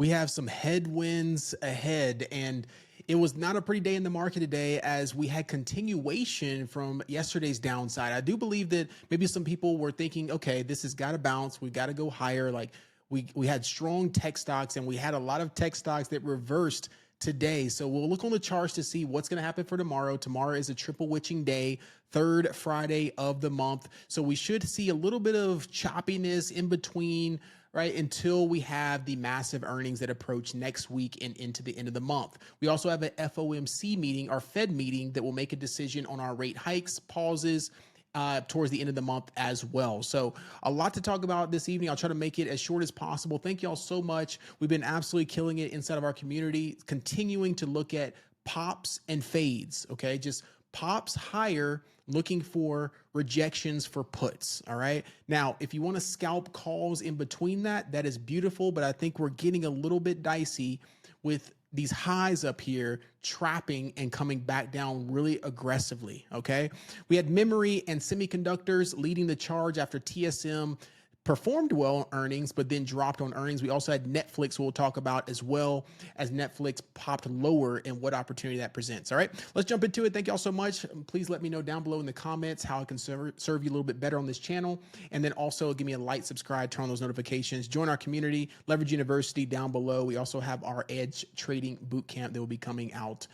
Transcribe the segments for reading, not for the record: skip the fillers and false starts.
We have some headwinds ahead, and it was not a pretty day in the market today as we had continuation from yesterday's downside. I do believe that maybe some people were thinking, okay, this has got to bounce. We got to go higher. Like we had strong tech stocks, and we had a lot of tech stocks that reversed today. So we'll look on the charts to see what's going to happen for tomorrow. Tomorrow is a triple witching day, third Friday of the month. So we should see a little bit of choppiness in between, right, until we have the massive earnings that approach next week and into the end of the month. We also have an FOMC meeting, our Fed meeting, that will make a decision on our rate hikes, pauses, towards the end of the month as well. So a lot to talk about this evening. I'll try to make it as short as possible. Thank y'all so much. We've been absolutely killing it inside of our community, continuing to look at pops and fades, okay? Just pops higher, looking for rejections for puts, all right? Now, if you want to scalp calls in between that, that is beautiful, but I think we're getting a little bit dicey with these highs up here trapping and coming back down really aggressively, okay? We had memory and semiconductors leading the charge after TSM performed well on earnings, but then dropped on earnings. We also had Netflix, we'll talk about as well, as Netflix popped lower and what opportunity that presents. All right, let's jump into it. Thank y'all so much. Please let me know down below in the comments how I can serve you a little bit better on this channel. And then also give me a like, subscribe, turn on those notifications, join our community, Leverage University down below. We also have our Edge Trading Bootcamp that will be coming out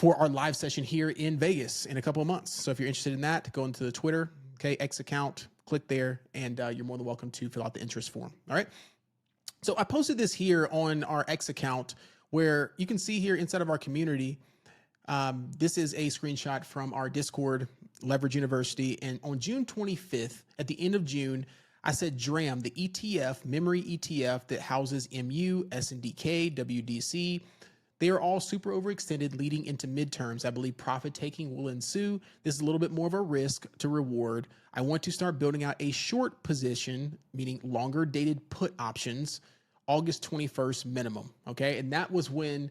for our live session here in Vegas in a couple of months. So if you're interested in that, go into the Twitter, okay, X account, click there, and you're more than welcome to fill out the interest form. All right. So I posted this here on our X account where you can see here inside of our community. This is a screenshot from our Discord, Leverage University. And on June 25th, at the end of June, I said DRAM, the ETF, memory ETF that houses MU, SNDK, WDC, they are all super overextended leading into midterms. I believe profit taking will ensue. This is a little bit more of a risk to reward. I want to start building out a short position, meaning longer dated put options, August 21st minimum. Okay. And that was when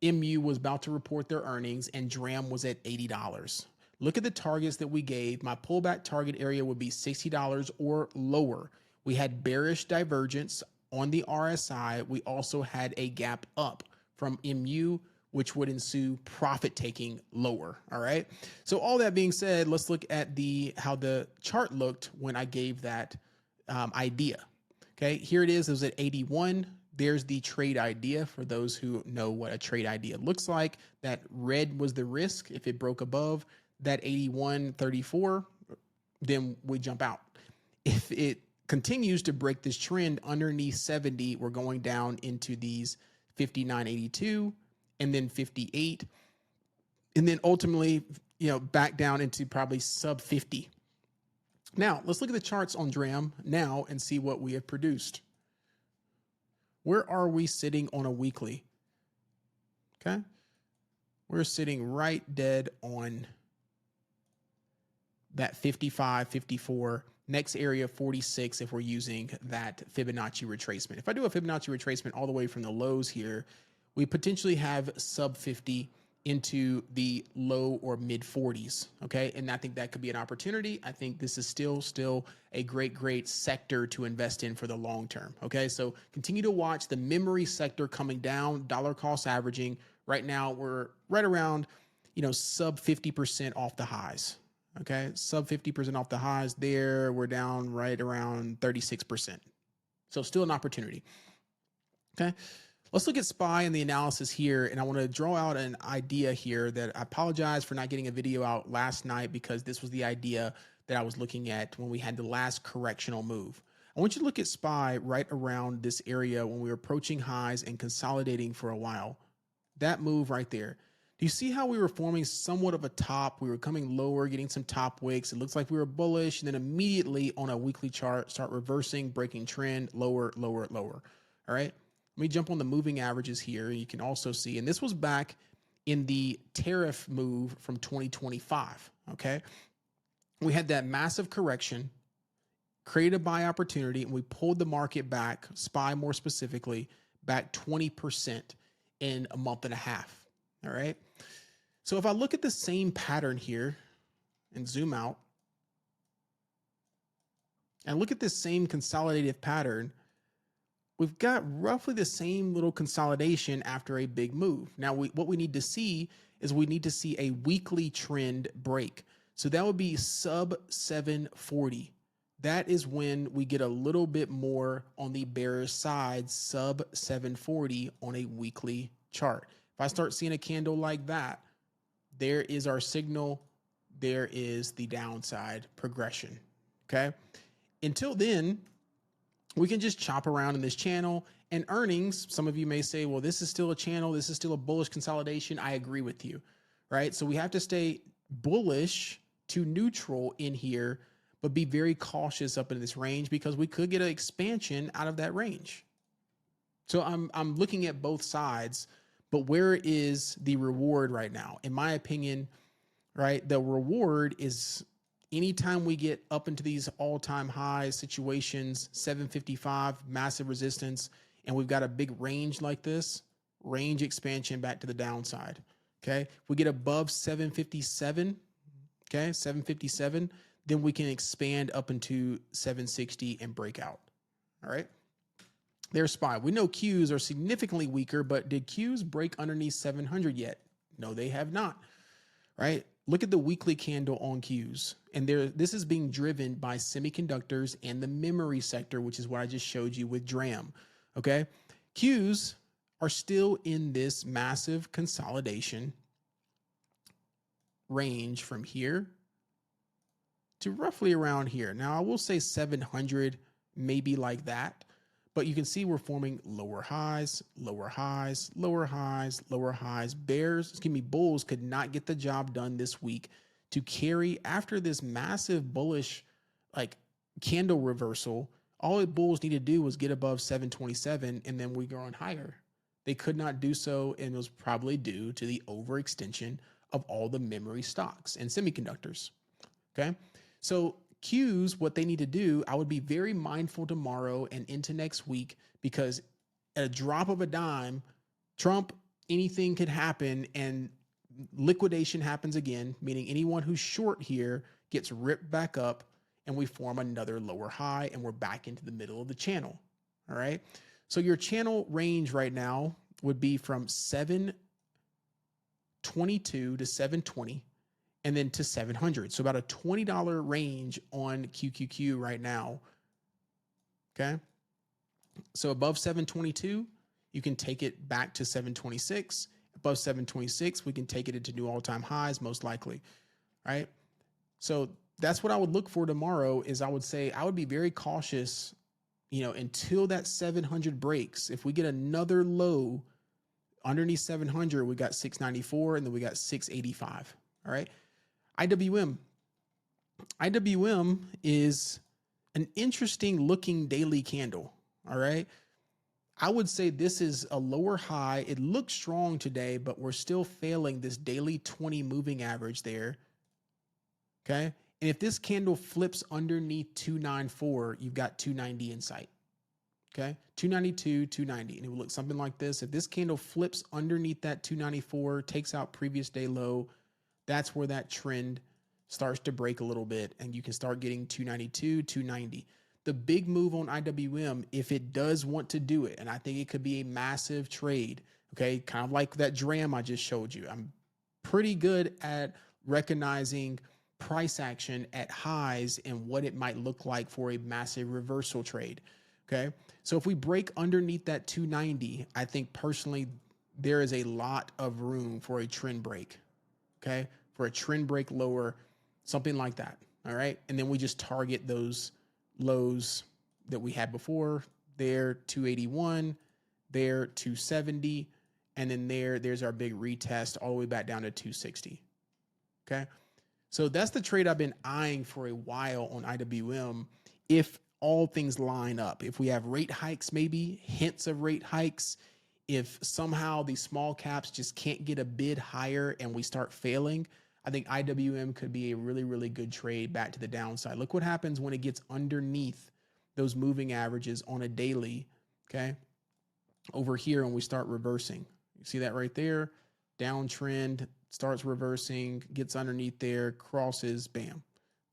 MU was about to report their earnings and DRAM was at $80. Look at the targets that we gave. My pullback target area would be $60 or lower. We had bearish divergence on the RSI. We also had a gap up from MU, which would ensue profit taking lower. All right. So all that being said, let's look at how the chart looked when I gave that idea. Okay, here it is. It was at 81. There's the trade idea for those who know what a trade idea looks like. That red was the risk. If it broke above that 81.34, then we jump out. If it continues to break this trend underneath 70, we're going down into these 59.82 and then 58, and then ultimately, back down into probably sub 50. Now let's look at the charts on DRAM now and see what we have produced. Where are we sitting on a weekly? Okay, we're sitting right dead on that 55, 54. Next area 46 if we're using that Fibonacci retracement. If I do a Fibonacci retracement all the way from the lows here, we potentially have sub 50 into the low or mid 40s. Okay. And I think that could be an opportunity. I think this is still a great sector to invest in for the long term. Okay. So continue to watch the memory sector coming down, dollar cost averaging. Right now we're right around, sub 50% off the highs. Okay, sub 50% off the highs there. We're down right around 36%. So still an opportunity. Okay, let's look at SPY and the analysis here. And I want to draw out an idea here that I apologize for not getting a video out last night because this was the idea that I was looking at when we had the last correctional move. I want you to look at SPY right around this area when we were approaching highs and consolidating for a while. That move right there. Do you see how we were forming somewhat of a top? We were coming lower, getting some top wicks. It looks like we were bullish, and then immediately on a weekly chart, start reversing, breaking trend, lower. All right. Let me jump on the moving averages here. You can also see, and this was back in the tariff move from 2025. Okay. We had that massive correction, created a buy opportunity, and we pulled the market back, SPY more specifically, back 20% in a month and a half. All right. So if I look at the same pattern here and zoom out and look at this same consolidative pattern, we've got roughly the same little consolidation after a big move. Now, what we need to see is we need to see a weekly trend break. So that would be sub 740. That is when we get a little bit more on the bearish side, sub 740 on a weekly chart. If I start seeing a candle like that, there is our signal. There is the downside progression. Okay. Until then, we can just chop around in this channel. And earnings, some of you may say, well, this is still a channel. This is still a bullish consolidation. I agree with you, right? So we have to stay bullish to neutral in here, but be very cautious up in this range because we could get an expansion out of that range. So I'm looking at both sides, but where is the reward right now? In my opinion, right, the reward is anytime we get up into these all-time high situations, 755, massive resistance, and we've got a big range like this, range expansion back to the downside. Okay. If we get above 757, okay, 757, then we can expand up into 760 and break out. All right. There's SPY. We know Qs are significantly weaker, but did Qs break underneath 700 yet? No, they have not. Right? Look at the weekly candle on Qs. And this is being driven by semiconductors and the memory sector, which is what I just showed you with DRAM. Okay. Qs are still in this massive consolidation range from here to roughly around here. Now, I will say 700, maybe like that. But you can see we're forming lower highs, lower highs, lower highs, lower highs. Bulls could not get the job done this week to carry after this massive bullish like candle reversal. All the bulls need to do was get above 727 and then we go on higher. They could not do so, and it was probably due to the overextension of all the memory stocks and semiconductors. Okay. So Qs, what they need to do, I would be very mindful tomorrow and into next week because at a drop of a dime, Trump, anything could happen and liquidation happens again, meaning anyone who's short here gets ripped back up and we form another lower high and we're back into the middle of the channel. All right. So your channel range right now would be from 722 to 720. And then to 700. So about a $20 range on QQQ right now. Okay. So above 722, you can take it back to 726. Above 726, we can take it into new all-time highs, most likely. Right. So that's what I would look for tomorrow is I would say I would be very cautious, until that 700 breaks. If we get another low underneath 700, we got 694 and then we got 685. All right. IWM. IWM is an interesting looking daily candle. All right. I would say this is a lower high. It looks strong today, but we're still failing this daily 20 moving average there. Okay. And if this candle flips underneath 294, you've got 290 in sight. Okay. 292, 290. And it will look something like this. If this candle flips underneath that 294, takes out previous day low, that's where that trend starts to break a little bit and you can start getting 292, 290. The big move on IWM, if it does want to do it, and I think it could be a massive trade, okay, kind of like that DRAM I just showed you. I'm pretty good at recognizing price action at highs and what it might look like for a massive reversal trade, okay? So if we break underneath that 290, I think personally there is a lot of room for a trend break. Okay, for a trend break lower, something like that. All right. And then we just target those lows that we had before. There, 281, there, 270. And then there's our big retest all the way back down to 260. Okay. So that's the trade I've been eyeing for a while on IWM. If all things line up, if we have rate hikes, maybe hints of rate hikes, if somehow these small caps just can't get a bid higher and we start failing, I think IWM could be a really, really good trade back to the downside. Look what happens when it gets underneath those moving averages on a daily, okay? Over here when we start reversing. You see that right there? Downtrend, starts reversing, gets underneath there, crosses, bam,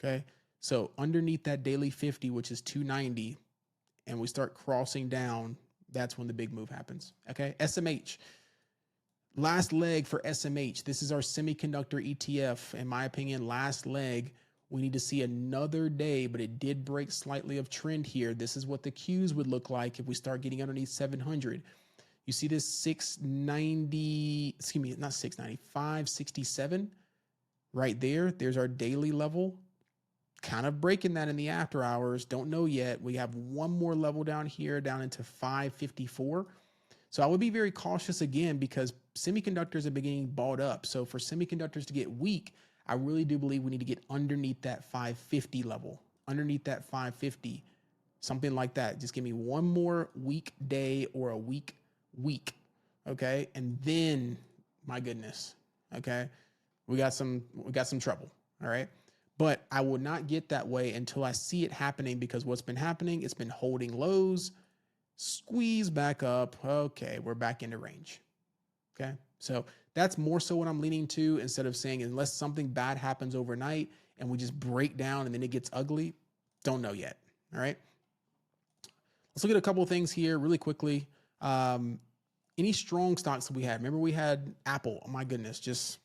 okay? So underneath that daily 50, which is 290, and we start crossing down, That's when the big move happens. Okay. SMH, last leg for SMH. This is our semiconductor ETF. In my opinion, last leg. We need to see another day, but it did break slightly of trend here. This is what the Qs would look like if we start getting underneath 700. You see this 690, excuse me, not 690, 567 right there. There's our daily level. Kind of breaking that in the after hours. Don't know yet. We have one more level down here, down into 554. So I would be very cautious again because semiconductors are beginning balled up. So for semiconductors to get weak, I really do believe we need to get underneath that 550 level, underneath that 550, something like that. Just give me one more weak day or a weak week. Okay. And then my goodness. Okay. We got some trouble. All right. But I will not get that way until I see it happening, because what's been happening, it's been holding lows, squeeze back up. Okay. We're back into range. Okay. So that's more so what I'm leaning to, instead of saying unless something bad happens overnight and we just break down and then it gets ugly. Don't know yet. All right. Let's look at a couple of things here really quickly. Any strong stocks that we had? Remember we had Apple. Oh my goodness, just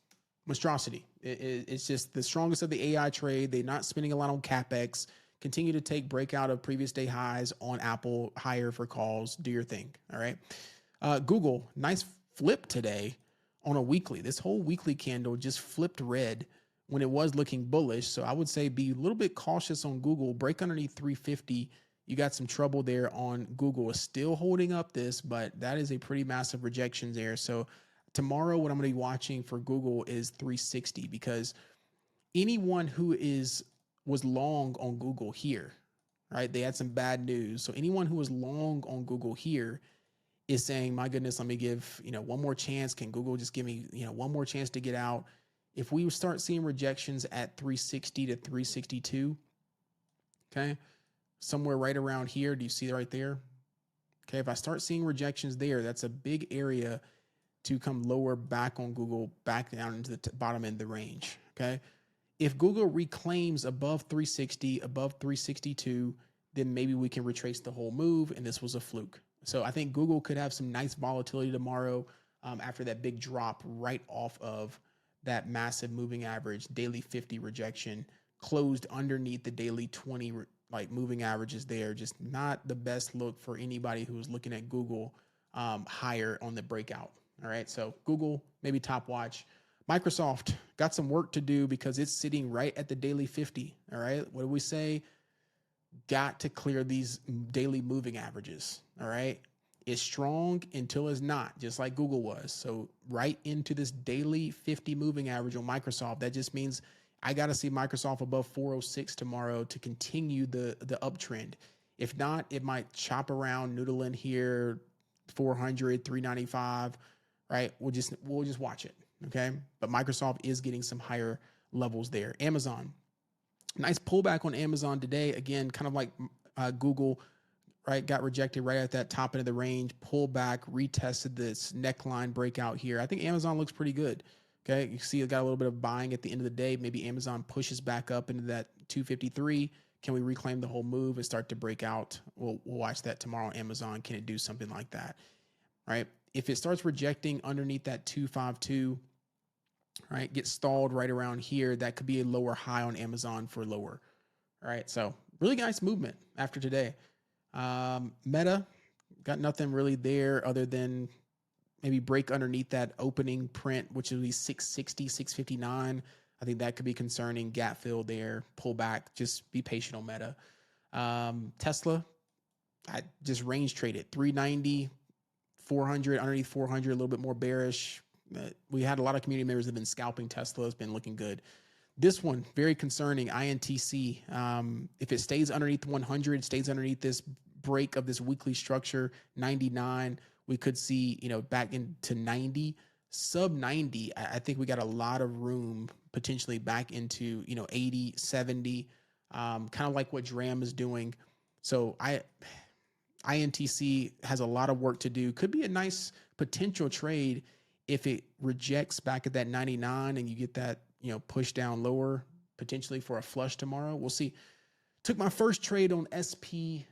monstrosity. It's just the strongest of the AI trade. They're not spending a lot on CapEx. Continue to take breakout of previous day highs on Apple, higher for calls. Do your thing. All right. Google, nice flip today on a weekly. This whole weekly candle just flipped red when it was looking bullish. So I would say be a little bit cautious on Google. Break underneath 350. You got some trouble there on Google. Is still holding up this, but that is a pretty massive rejection there. So tomorrow, what I'm going to be watching for Google is 360, because anyone who was long on Google here, right? They had some bad news. So anyone who was long on Google here is saying, my goodness, let me give, one more chance. Can Google just give me, one more chance to get out? If we start seeing rejections at 360 to 362, okay, somewhere right around here, do you see right there? Okay, if I start seeing rejections there, that's a big area to come lower back on Google, back down into the bottom end of the range. Okay. If Google reclaims above 360, above 362, then maybe we can retrace the whole move, and this was a fluke. So I think Google could have some nice volatility tomorrow after that big drop right off of that massive moving average, daily 50 rejection, closed underneath the daily 20 moving averages there. Just not the best look for anybody who is looking at Google higher on the breakout. All right. So Google, maybe top watch. Microsoft got some work to do because it's sitting right at the daily 50. All right. What do we say? Got to clear these daily moving averages. All right. It's strong until it's not, just like Google was. So right into this daily 50 moving average on Microsoft. That just means I got to see Microsoft above 406 tomorrow to continue the uptrend. If not, it might chop around, noodle in here, 400, 395. Right? We'll just watch it. Okay. But Microsoft is getting some higher levels there. Amazon, nice pullback on Amazon today. Again, kind of like Google, right? Got rejected right at that top end of the range, pulled back, retested this neckline breakout here. I think Amazon looks pretty good. Okay. You see it got a little bit of buying at the end of the day. Maybe Amazon pushes back up into that 253. Can we reclaim the whole move and start to break out? We'll watch that tomorrow on Amazon. Can it do something like that? Right? If it starts rejecting underneath that 252, right, get stalled right around here, that could be a lower high on Amazon for lower. All right. So really nice movement after today. Meta, got nothing really there other than maybe break underneath that opening print, which would be 660, 659. I think that could be concerning. Gap fill there, pull back, just be patient on Meta. Tesla, I just range traded 390, 400, underneath 400, a little bit more bearish. We had a lot of community members that have been scalping Tesla. It's been looking good. This one, very concerning, INTC. If it stays underneath 100, stays underneath this break of this weekly structure, 99, we could see, back into 90. Sub 90, I think we got a lot of room potentially back into, 80, 70, kind of like what DRAM is doing. So INTC has a lot of work to do. Could be a nice potential trade if it rejects back at that 99 and you get that, push down lower potentially for a flush tomorrow. We'll see. Took my first trade on SPCX.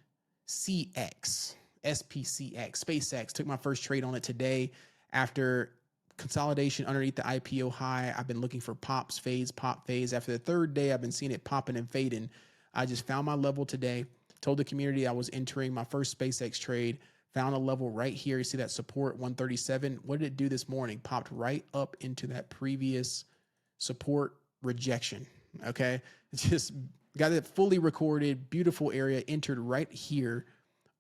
SpaceX. Took my first trade on it today after consolidation underneath the IPO high. I've been looking for pops, fades, pop, fades. After the third day, I've been seeing it popping and fading. I just found my level today. Told the community I was entering my first SpaceX trade. Found a level right here. You see that support 137. What did it do this morning? Popped right up into that previous support rejection. Okay. It's just got it fully recorded. Beautiful area. Entered right here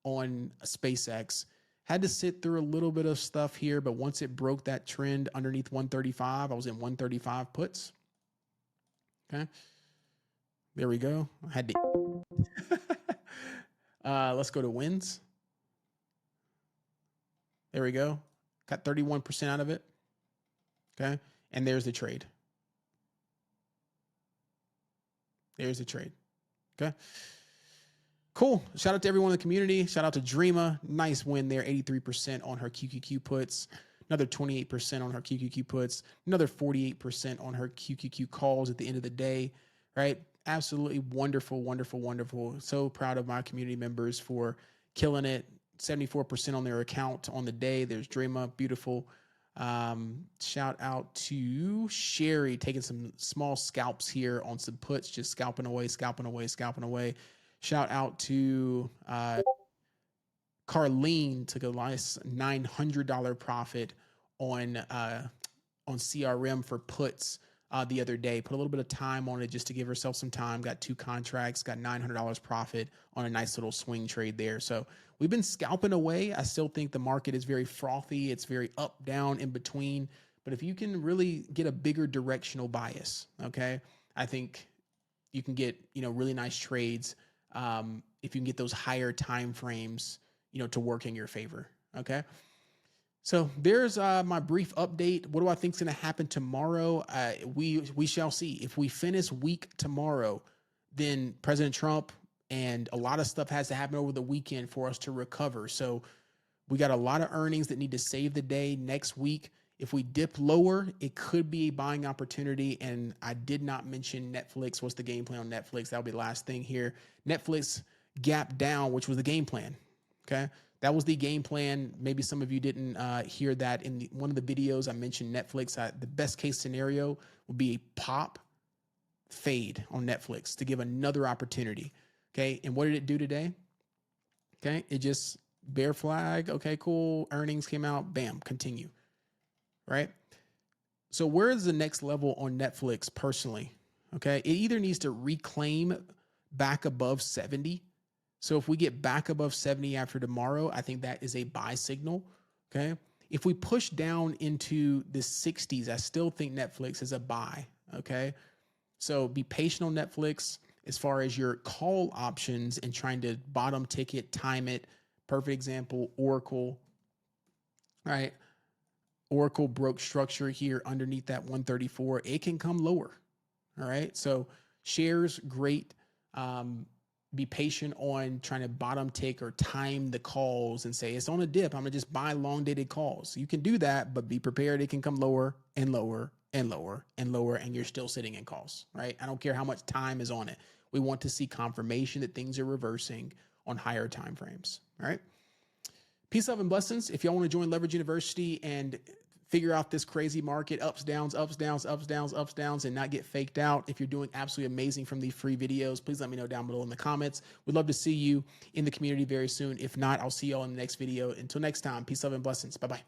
on SpaceX. Had to sit through a little bit of stuff here, but once it broke that trend underneath 135, I was in 135 puts. Okay. There we go. I had to. Let's go to wins. There we go. Got 31% out of it. Okay. And there's the trade. There's the trade. Okay. Cool. Shout out to everyone in the community. Shout out to Dreama. Nice win there. 83% on her QQQ puts. Another 28% on her QQQ puts. Another 48% on her QQQ calls at the end of the day. Right. Absolutely wonderful, wonderful, wonderful. So proud of my community members for killing it. 74% on their account on the day. There's Dreama. Beautiful. Shout out to Sherry taking some small scalps here on some puts, just scalping away, scalping away, scalping away. Shout out to Carlene, took a nice $900 profit on CRM for puts the other day. Put a little bit of time on it just to give herself some time. Got 2 contracts, got $900 profit on a nice little swing trade there. So we've been scalping away. I still think the market is very frothy. It's very up, down, in between. But if you can really get a bigger directional bias, okay, I think you can get, really nice trades if you can get those higher time frames, to work in your favor. Okay. So there's my brief update. What do I think is going to happen tomorrow? We shall see. If we finish weak tomorrow, then President Trump and a lot of stuff has to happen over the weekend for us to recover. So we got a lot of earnings that need to save the day next week. If we dip lower, it could be a buying opportunity. And I did not mention Netflix. What's the game plan on Netflix? That'll be the last thing here. Netflix gap down, which was the game plan. Okay. That was the game plan. Maybe some of you didn't hear that in one of the videos. I mentioned Netflix. The best case scenario would be a pop fade on Netflix to give another opportunity. Okay. And what did it do today? Okay. It just bear flag. Okay, cool. Earnings came out. Bam. Continue. Right. So where is the next level on Netflix personally? Okay. It either needs to reclaim back above 70. So if we get back above 70 after tomorrow, I think that is a buy signal. Okay. If we push down into the 60s, I still think Netflix is a buy. Okay. So be patient on Netflix as far as your call options and trying to bottom ticket, time it. Perfect example, Oracle. All right. Oracle broke structure here underneath that 134. It can come lower. All right. So shares, great. Be patient on trying to bottom tick or time the calls and say it's on a dip. I'm going to just buy long dated calls. You can do that, but be prepared. It can come lower and lower and lower and lower, and you're still sitting in calls, right? I don't care how much time is on it. We want to see confirmation that things are reversing on higher time frames. All right. Peace, love, and blessings. If y'all want to join Leverage University and figure out this crazy market, ups, downs, ups, downs, ups, downs, ups, downs, and not get faked out. If you're doing absolutely amazing from these free videos, please let me know down below in the comments. We'd love to see you in the community very soon. If not, I'll see y'all in the next video. Until next time, peace, love, and blessings. Bye-bye.